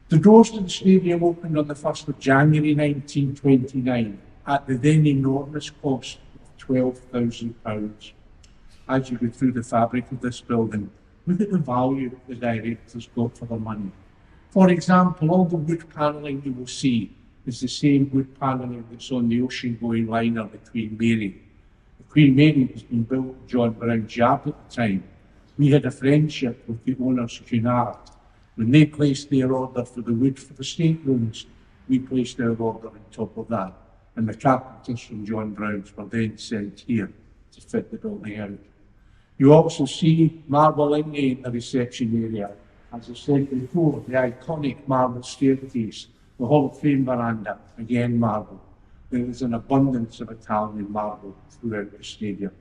The doors to the stadium opened on the 1st of January 1929 at the then enormous cost of £12,000. As you go through the fabric of this building, look at the value the directors got for their money. For example, all the wood panelling you will see is the same wood panelling that's on the ocean-going liner, the Queen Mary. The Queen Mary was being built with John Brown's yard at the time. We had a friendship with the owners, Cunard. When they placed their order for the wood for the staterooms, we placed our order on top of that. And the carpenters from John Brown's were then sent here to fit the building out. You also see marble inlay in the reception area. As I said before, the iconic marble staircase, the Hall of Fame veranda, again marble. There is an abundance of Italian marble throughout the stadium.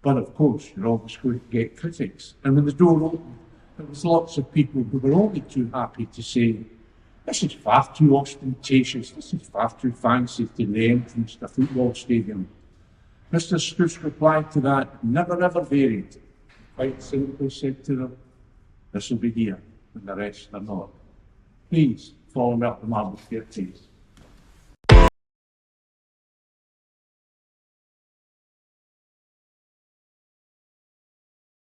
But of course, you're always going to get critics. And when the door opened, there was lots of people who were only too happy to say, this is far too ostentatious, this is far too fancy to the entrance to a football stadium. Mr. Stoops replied to that, never ever varied. Quite simply said to them, this will be here, and the rest are not. Please follow me up the marble staircase.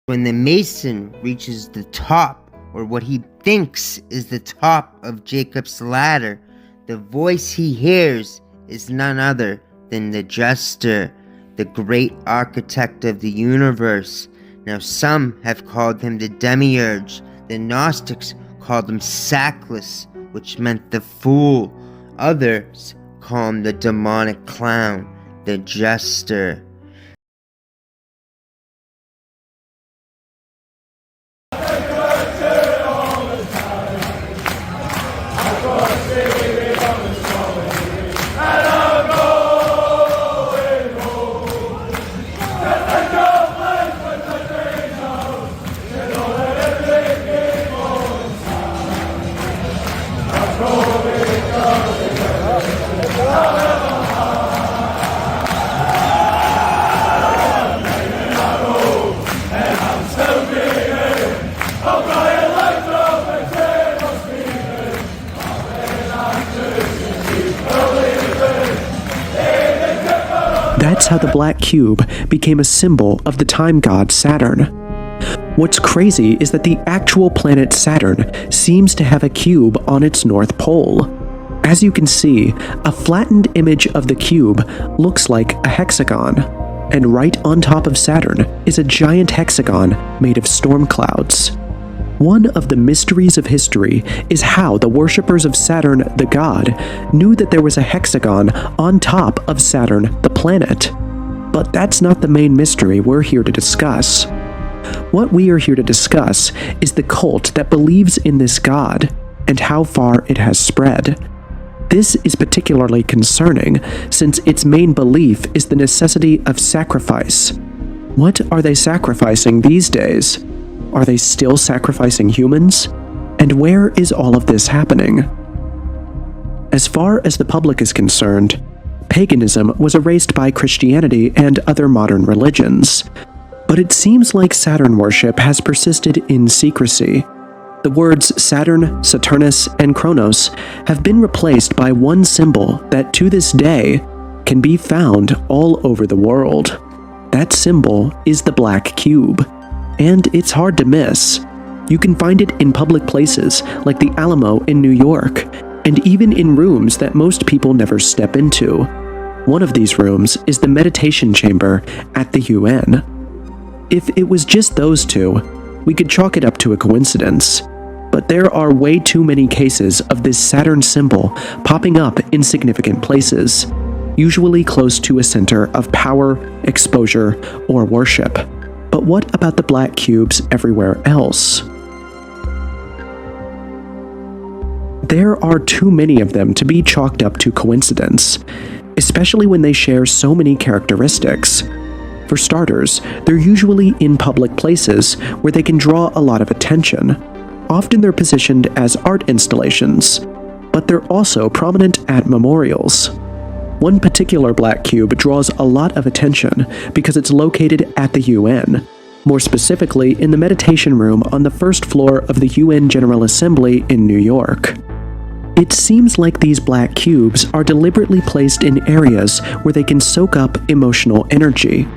When the Mason reaches the top, or what he thinks is the top of Jacob's ladder, the voice he hears is none other than the Jester, the great architect of the universe. Now some have called him the Demiurge, the Gnostics called him Sackless, which meant the fool. Others call him the demonic clown, the Jester. That's how the black cube became a symbol of the time god Saturn. What's crazy is that the actual planet Saturn seems to have a cube on its north pole. As you can see, a flattened image of the cube looks like a hexagon, and right on top of Saturn is a giant hexagon made of storm clouds. One of the mysteries of history is how the worshippers of Saturn, the god, knew that there was a hexagon on top of Saturn, the planet. But that's not the main mystery we're here to discuss. What we are here to discuss is the cult that believes in this god and how far it has spread. This is particularly concerning since its main belief is the necessity of sacrifice. What are they sacrificing these days? Are they still sacrificing humans? And where is all of this happening? As far as the public is concerned, paganism was erased by Christianity and other modern religions. But it seems like Saturn worship has persisted in secrecy. The words Saturn, Saturnus, and Kronos have been replaced by one symbol that to this day can be found all over the world. That symbol is the black cube. And it's hard to miss. You can find it in public places like the Alamo in New York, and even in rooms that most people never step into. One of these rooms is the meditation chamber at the UN. If it was just those two, we could chalk it up to a coincidence. But there are way too many cases of this Saturn symbol popping up in significant places, usually close to a center of power, exposure, or worship. But what about the black cubes everywhere else? There are too many of them to be chalked up to coincidence, especially when they share so many characteristics. For starters, they're usually in public places where they can draw a lot of attention. Often they're positioned as art installations, but they're also prominent at memorials. One particular black cube draws a lot of attention because it's located at the UN, more specifically in the meditation room on the first floor of the UN General Assembly in New York. It seems like these black cubes are deliberately placed in areas where they can soak up emotional energy.